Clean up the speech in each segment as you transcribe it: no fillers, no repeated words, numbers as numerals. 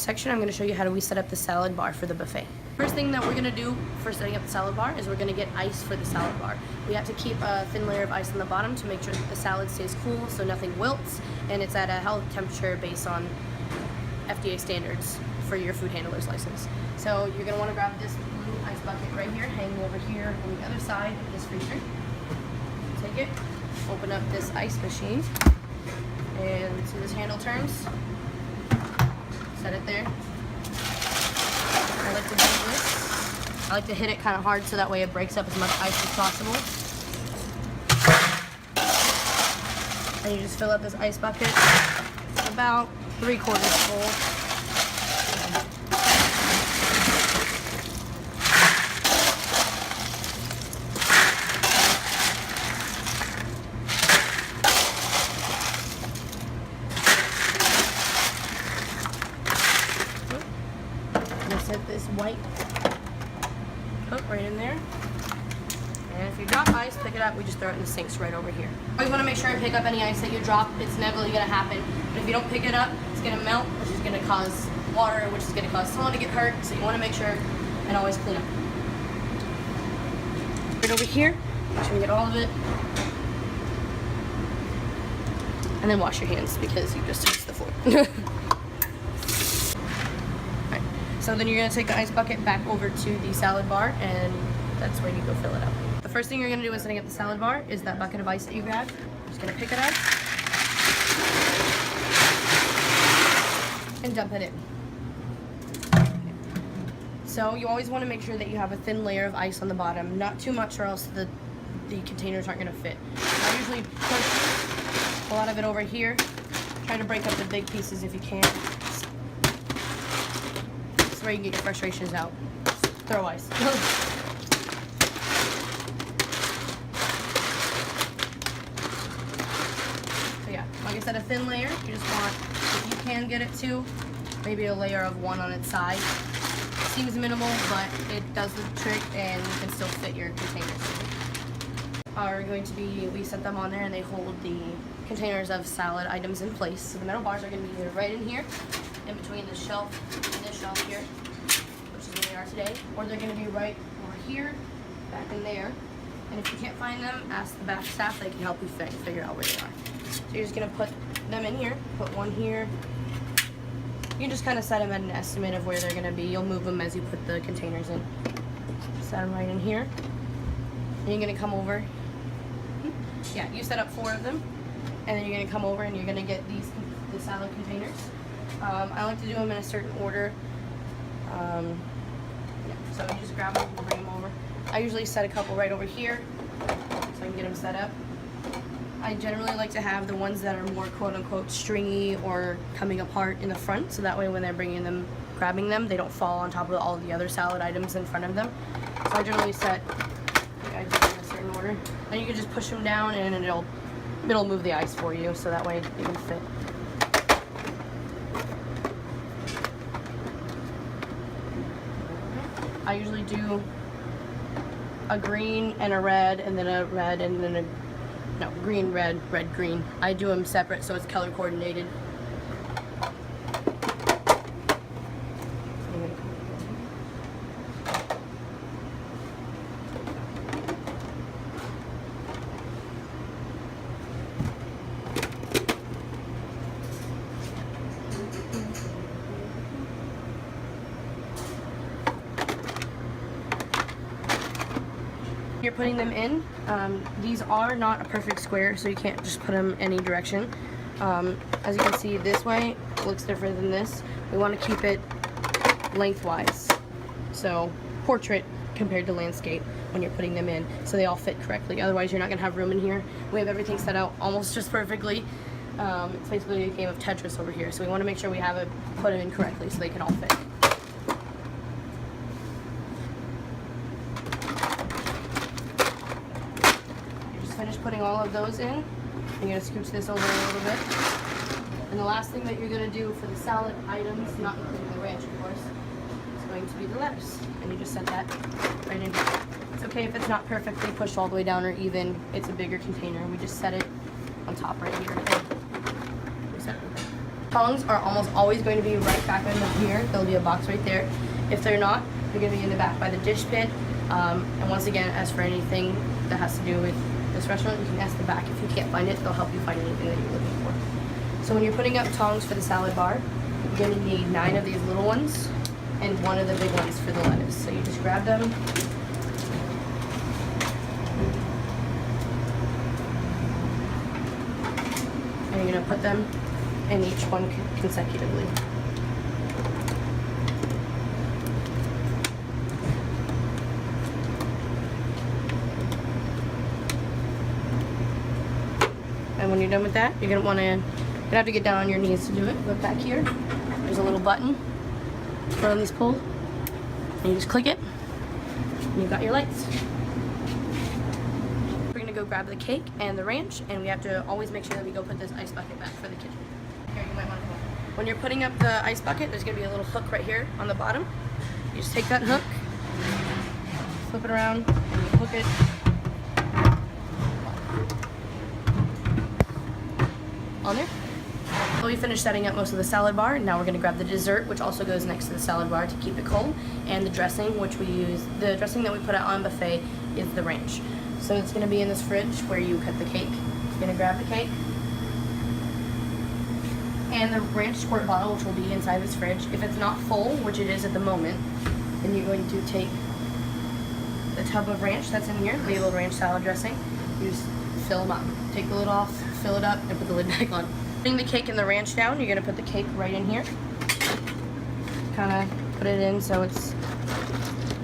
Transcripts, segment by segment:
section, I'm going to show you how we set up the salad bar for the buffet. First thing that we're going to do for setting up the salad bar is we're going to get ice for the salad bar. We have to keep a thin layer of ice on the bottom to make sure that the salad stays cool so nothing wilts, and it's at a healthy temperature based on FDA standards for your food handler's license. So you're going to want to grab this blue ice bucket right here, hanging over here on the other side of this freezer. Take it, open up this ice machine, and see this handle turns. Set it there. I like to do this. I like to hit it kind of hard so that way it breaks up as much ice as possible. And you just fill up this ice bucket about 3/4 full. Set this white hook right in there, and if you drop ice, pick it up. We just throw it in the sinks right over here. Always want to make sure and pick up any ice that you drop. It's never going to happen, but if you don't pick it up, it's going to melt, which is going to cause water, which is going to cause someone to get hurt. So you want to make sure and always clean up. Right over here, make sure you get all of it, and then wash your hands because you just touched the floor. So then you're going to take the ice bucket back over to the salad bar, and that's where you go fill it up. The first thing you're going to do when setting up the salad bar is that bucket of ice that you grabbed. You're just going to pick it up and dump it in. So you always want to make sure that you have a thin layer of ice on the bottom, not too much or else the containers aren't going to fit. I usually push a lot of it over here. Try to break up the big pieces if you can. Where you can get your frustrations out. Throw ice. So yeah, like I said, a thin layer. You just want, if you can get it to, maybe a layer of one on its side. It seems minimal, but it does the trick, and you can still fit your containers. Are going to be, we set them on there, and they hold the containers of salad items in place. So the metal bars are going to be either right in here, in between the shelf and this shelf here, which is where they are today, or they're going to be right over here, back in there. And if you can't find them, ask the back staff. They can help you figure out where they are. So you're just going to put them in here, put one here. You just kind of set them at an estimate of where they're going to be. You'll move them as you put the containers in. Set them right in here. And you're going to come over. Yeah, you set up 4 of them, and then you're going to come over and you're going to get the salad containers. I like to do them in a certain order. Yeah, so you just grab them and bring them over. I usually set a couple right over here so I can get them set up. I generally like to have the ones that are more quote-unquote stringy or coming apart in the front, so that way when they're bringing them, grabbing them, they don't fall on top of all the other salad items in front of them. So I generally set, I do them in a certain order. And you can just push them down and it'll move the ice for you, so that way it can fit. I usually do a green and a red, and then a red, and then a, no, green, red, red, green. I do them separate so it's color coordinated. You're putting them in. These are not a perfect square, so you can't just put them any direction. As you can see, this way looks different than this. We want to keep it lengthwise, so portrait compared to landscape when you're putting them in, so they all fit correctly. Otherwise, you're not going to have room in here. We have everything set out almost just perfectly. It's basically a game of Tetris over here, so we want to make sure we have it put them in correctly so they can all fit. Finish putting all of those in. You're going to scooch this over a little bit. And the last thing that you're going to do for the salad items, not including the ranch of course, is going to be the lettuce. And you just set that right in here. It's okay if it's not perfectly pushed all the way down or even. It's a bigger container. We just set it on top right here. Tongs are almost always going to be right back under here. There'll be a box right there. If they're not, they're going to be in the back by the dish pit. And once again, as for anything that has to do with this restaurant, you can ask the back. If you can't find it, they'll help you find anything that you're looking for. So when you're putting up tongs for the salad bar, you're going to need 9 of these little ones and 1 of the big ones for the lettuce. So you just grab them. And you're going to put them in each one consecutively. And when you're done with that, you're gonna have to get down on your knees to do it. Look back here. There's a little button for on these pull. And you just click it, and you've got your lights. We're gonna go grab the cake and the ranch, and we have to always make sure that we go put this ice bucket back for the kitchen. Here, you might want to come over. When you're putting up the ice bucket, there's gonna be a little hook right here on the bottom. You just take that hook, flip it around, and you hook it. On there. So we finished setting up most of the salad bar. Now we're going to grab the dessert, which also goes next to the salad bar to keep it cold, and the dressing, which we use. The dressing that we put out on buffet is the ranch. So it's going to be in this fridge where you cut the cake. You're going to grab the cake and the ranch squirt bottle, which will be inside this fridge. If it's not full, which it is at the moment, then you're going to take the tub of ranch that's in here, labeled ranch salad dressing. You just fill them up. Take the lid off, fill it up, and put the lid back on. Putting the cake and the ranch down, you're gonna put the cake right in here. Kind of put it in so it's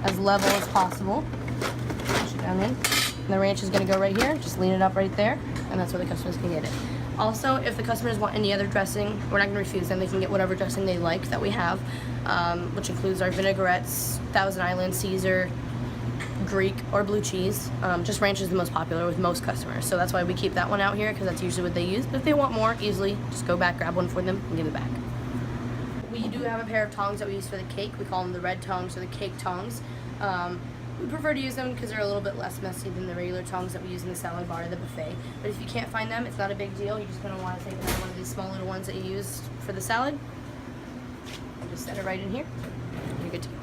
as level as possible. Push it down in. And the ranch is gonna go right here. Just lean it up right there, and that's where the customers can get it. Also, if the customers want any other dressing, we're not gonna refuse them. They can get whatever dressing they like that we have, which includes our vinaigrettes, Thousand Island, Caesar, Greek, or blue cheese. Just ranch is the most popular with most customers, so that's why we keep that one out here, because that's usually what they use. But if they want more, easily just go back, grab one for them, and give it back. We do have a pair of tongs that we use for the cake. We call them the red tongs or the cake tongs. We prefer to use them because they're a little bit less messy than the regular tongs that we use in the salad bar or the buffet. But if you can't find them, it's not a big deal. You're just going to want to take one of these small little ones that you use for the salad. Just set it right in here, and you're good to go.